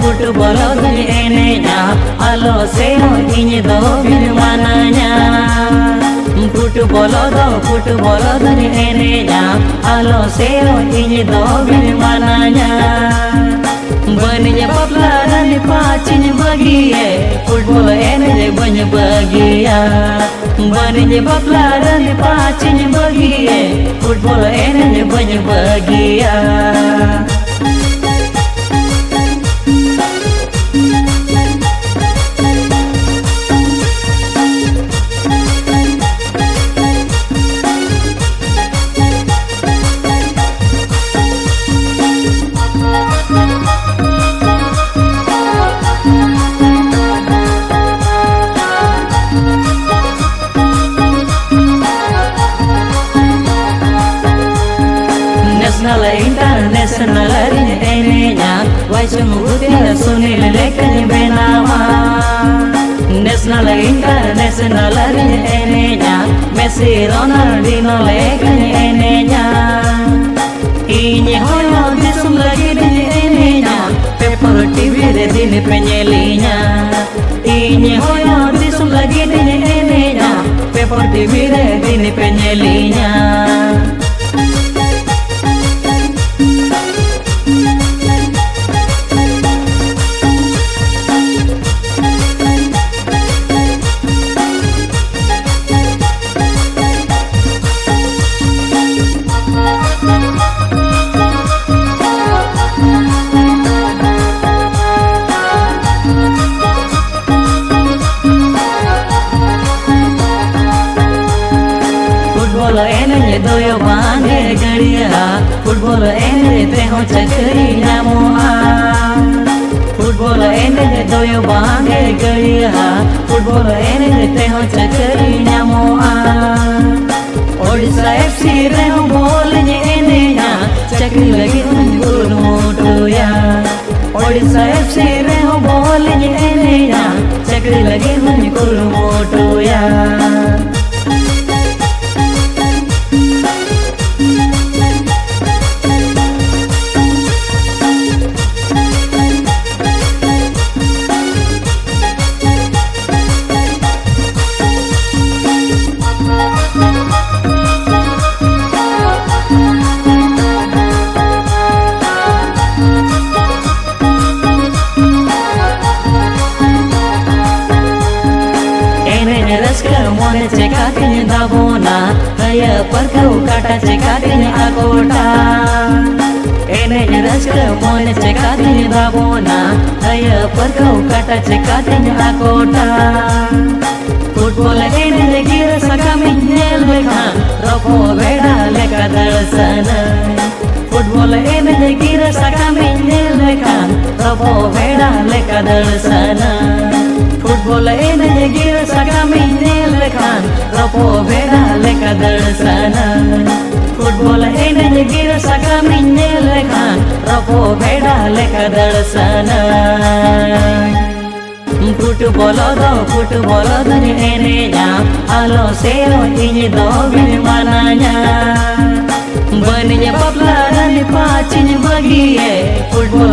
Football do enenya alo seo inye do mananya. Football do enenya alo seo inye do mananya. Baninya papla dan pacin bagiye football enenya bany bagiya. Baninya papla dan pacin bagiye football enenya bany bagiya. International enenya Waisumutia Sunil Lekani Benawa. National International enenya Messi Ronaldinho Lekani enenya. Inye hoyo disum lagi di enenya Pepper TV de dini penyelinya. Inye hoyo disum lagi di enenya Pepper TV de dini penyelinya. Football enenya doyo bange gadiya. Football enenya teho chakri namoa. Football enenya doyo bange gadiya. Football enenya teho chakri namoa. Odisha FC reho bolnya enenya chakri lagi unjur motoya. Odisha FC reho bolnya enenya chakri lagi unjur motoya. Mone cekatin dabona kaya perkau kata cekatin akota. Enenya raska mone cekatin dabona kaya perkau kata cekatin akota. Football enenya gira sakamin nel bekhan ropo beda leka darsana. Football enenya gira sakamin nel bekhan ropo beda leka darsana. Football enenya gira sakamin nel bekhan ropo beda leka darsana. Football enenya gira sakamin nel bekhan ropo beda leka darsana. Football do enenya alo seo inye do mananya. Baninya papla dan pacin bagiye football